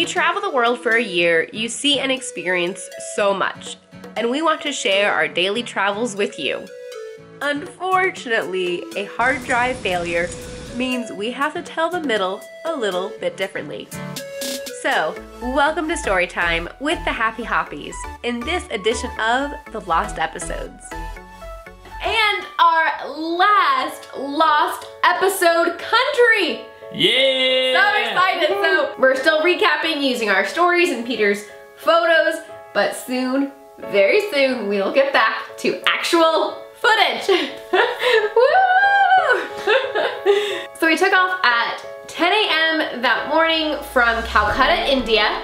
you travel the world for a year, you see and experience so much, and we want to share our daily travels with you. Unfortunately, a hard drive failure means we have to tell the middle a little bit differently. So, welcome to Storytime with the Happy Hoppies in this edition of the Lost Episodes. And our last Lost episode country! Yeah! So excited! So, we're still recapping using our stories and Peter's photos, but soon, very soon, we'll get back to actual footage! Woo! So we took off at 10 a.m. that morning from Calcutta, India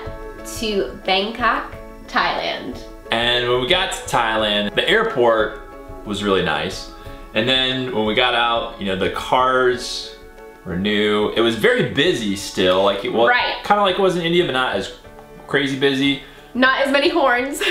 to Bangkok, Thailand. And when we got to Thailand, the airport was really nice. And then when we got out, you know, the cars were new. It was very busy still, like it was kind of like it was in India, but not as crazy busy. Not as many horns.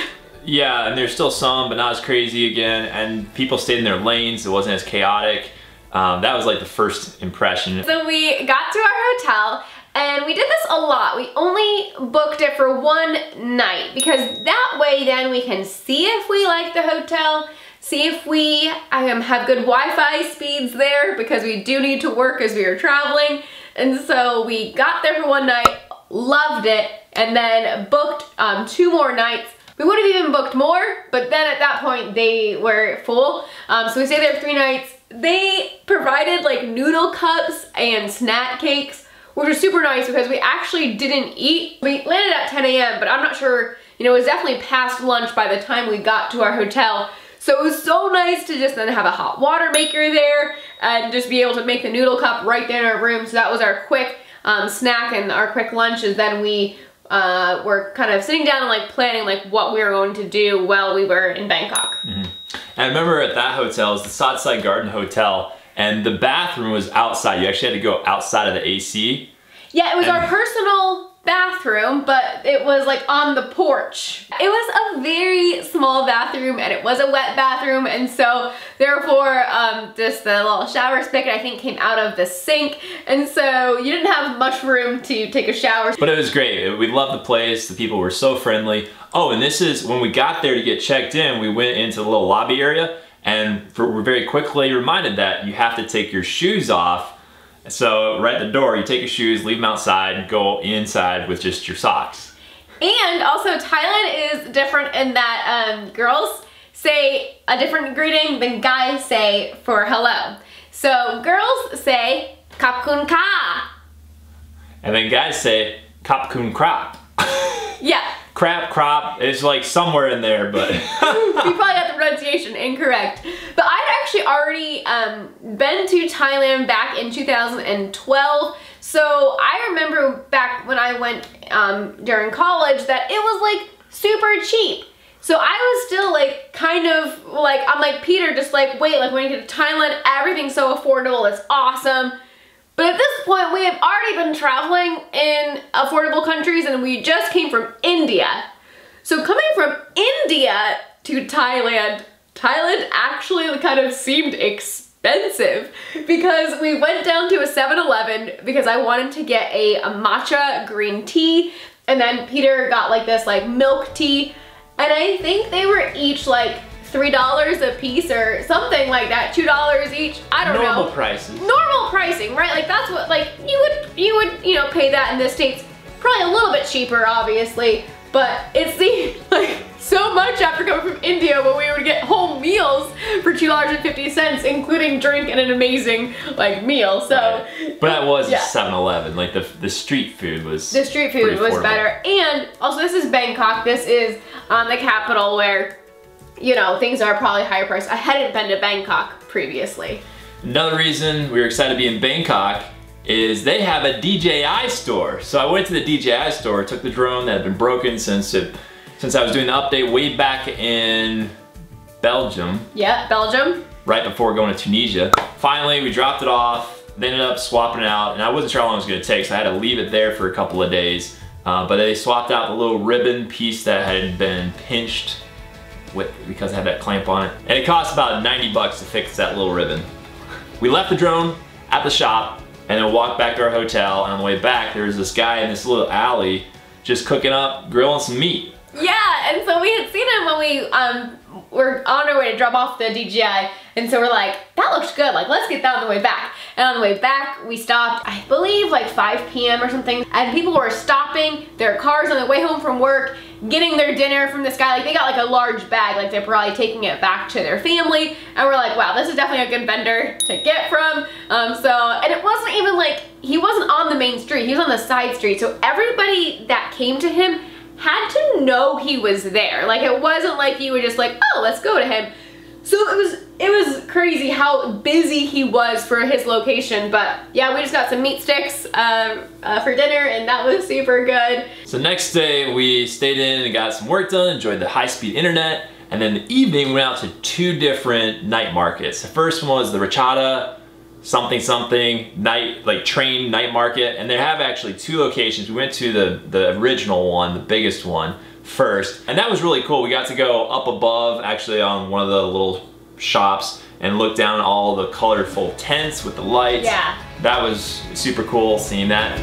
Yeah, and there's still some, but not as crazy again. And people stayed in their lanes. It wasn't as chaotic. That was like the first impression. So we got to our hotel and we did this a lot. We only booked it for one night because that way then we can see if we like the hotel, see if we have good Wi-Fi speeds there because we do need to work as we are traveling. And so we got there for one night, loved it, and then booked 2 more nights. We would have even booked more, but then at that point they were full. So we stayed there for 3 nights. They provided like noodle cups and snack cakes, which was super nice because we actually didn't eat. We landed at 10 a.m., but I'm not sure, you know, it was definitely past lunch by the time we got to our hotel. So it was so nice to just then have a hot water maker there and just be able to make the noodle cup right there in our room. So that was our quick snack and our quick lunch, and then we were kind of sitting down and like planning like what we were going to do while we were in Bangkok. Mm-hmm. And I remember at that hotel, it was the Southside Garden Hotel, and the bathroom was outside. You actually had to go outside of the AC. Yeah, it was our personal bathroom, but it was like on the porch. It was a very small bathroom and it was a wet bathroom, and so therefore just the little shower spigot I think came out of the sink, and so you didn't have much room to take a shower. But it was great. We loved the place. The people were so friendly. Oh, and this is when we got there to get checked in, we went into the little lobby area and we're very quickly reminded that you have to take your shoes off. So right at the door, you take your shoes, leave them outside, go inside with just your socks. And also Thailand is different in that girls say a different greeting than guys say for hello. So girls say Khap Kun Ka. And then guys say Khap Kun Krap. Yeah. Crap, crop, it's like somewhere in there, but... We probably got the pronunciation incorrect. But I'd actually already been to Thailand back in 2012. So I remember back when I went during college that it was like super cheap. So I was still like kind of like, I'm like, Peter, just like, wait, like when you get to Thailand, everything's so affordable, it's awesome. But at this point, we have already been traveling in affordable countries and we just came from India. So coming from India to Thailand, Thailand actually kind of seemed expensive because we went down to a 7-Eleven because I wanted to get a matcha green tea, and then Peter got like this like milk tea, and I think they were each like $3 a piece or something like that, $2 each, I don't know. Normal prices. Normal pricing, right? Like that's what, like you would, you know, pay that in the States. Probably a little bit cheaper, obviously, but it seemed like so much after coming from India when we would get home meals for $2.50, including drink and an amazing like meal. So, right. But that was a 7-Eleven. Like the street food was. The street food was better, and also this is Bangkok. This is the capital where, you know, things are probably higher priced. I hadn't been to Bangkok previously. Another reason we were excited to be in Bangkok is they have a DJI store. So I went to the DJI store, took the drone that had been broken since I was doing the update way back in Belgium. Yeah, Belgium. Right before going to Tunisia. Finally, we dropped it off. They ended up swapping it out, and I wasn't sure how long it was gonna take, so I had to leave it there for a couple of days. But they swapped out the little ribbon piece that had been pinched because it had that clamp on it. And it cost about 90 bucks to fix that little ribbon. We left the drone at the shop and then walked back to our hotel, and on the way back there was this guy in this little alley just cooking up, grilling some meat. Yeah, and so we had seen him when we were on our way to drop off the DJI, and so we're like, that looks good, like let's get that on the way back. And on the way back, we stopped, I believe like 5 p.m. or something, and people were stopping their cars on the way home from work, getting their dinner from this guy. Like they got like a large bag, like they're probably taking it back to their family, and we're like, wow, this is definitely a good vendor to get from. And it wasn't even like, he wasn't on the main street, he was on the side street, so everybody that came to him had to know he was there. Like it wasn't like you were just like, oh, let's go to him. So it was crazy how busy he was for his location. But yeah, we just got some meat sticks for dinner, and that was super good. So next day we stayed in and got some work done, enjoyed the high-speed internet, and then the evening we went out to 2 different night markets. The first one was the Rachata something night, like train night market, and they have actually 2 locations. We went to the original one, the biggest one first, and that was really cool. We got to go up above actually on one of the little shops and look down at all the colorful tents with the lights. Yeah, that was super cool seeing that.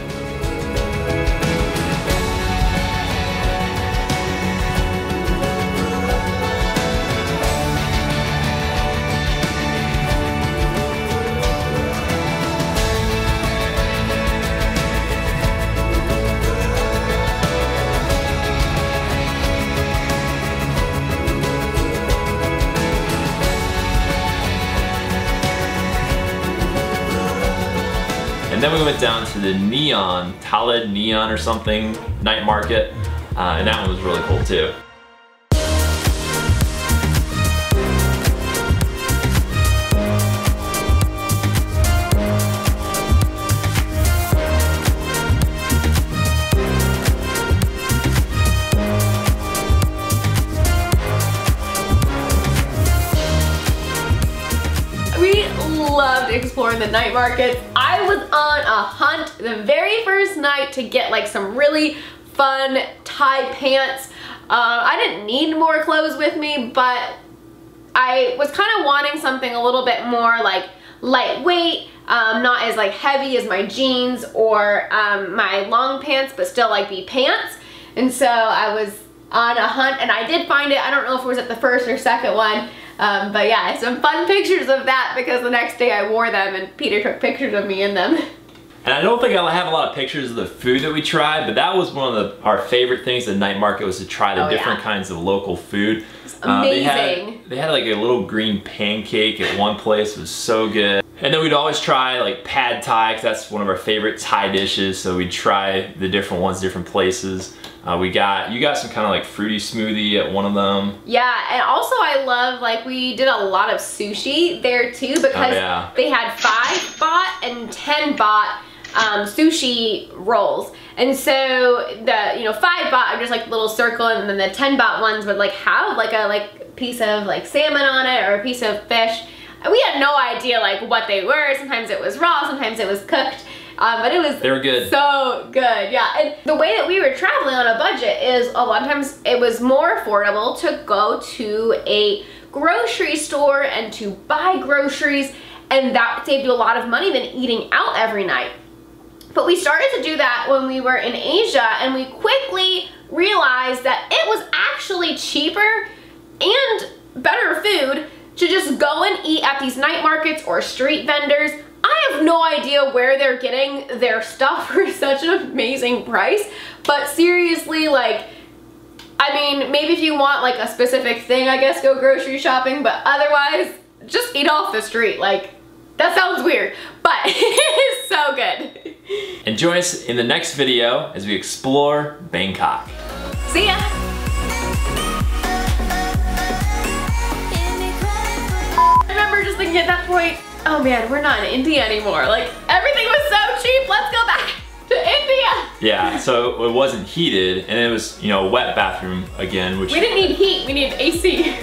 And then we went down to the Thailand Neon or something, night market, and that one was really cool too. Loved exploring the night markets. I was on a hunt the very first night to get like some really fun Thai pants. I didn't need more clothes with me, but I was kind of wanting something a little bit more like lightweight, not as like heavy as my jeans or my long pants, but still like be pants. And so I was on a hunt, and I did find it. I don't know if it was at the first or second one. But yeah, some fun pictures of that because the next day I wore them and Peter took pictures of me in them. And I don't think I'll have a lot of pictures of the food that we tried, but that was one of our favorite things at the night market, was to try the different kinds of local food. It's amazing. They had like a little green pancake at one place. It was so good. And then we'd always try like pad Thai, because that's one of our favorite Thai dishes. So we'd try the different ones, different places. You got some kind of like fruity smoothie at one of them. Yeah, and also I love, like we did a lot of sushi there too, because they had 5 baht and 10 baht sushi rolls. And so the 5 baht are just like little circle, and then the 10 baht ones would like have like a piece of like salmon on it or a piece of fish. We had no idea like what they were. Sometimes it was raw, sometimes it was cooked. But they were good. So good, yeah. And the way that we were traveling on a budget is a lot of times it was more affordable to go to a grocery store and to buy groceries, and that saved you a lot of money than eating out every night. But we started to do that when we were in Asia, and we quickly realized that it was actually cheaper and better food to just go and eat at these night markets or street vendors. I have no idea where they're getting their stuff for such an amazing price, but seriously, like, I mean, maybe if you want like a specific thing, I guess go grocery shopping, but otherwise, just eat off the street. Like, that sounds weird, but it is so good. And join us in the next video as we explore Bangkok. See ya! I remember just thinking at that point, oh man, we're not in India anymore. Like, everything was so cheap, let's go back to India. Yeah, so it wasn't heated, and it was, a wet bathroom again, which... We didn't need heat, we needed AC.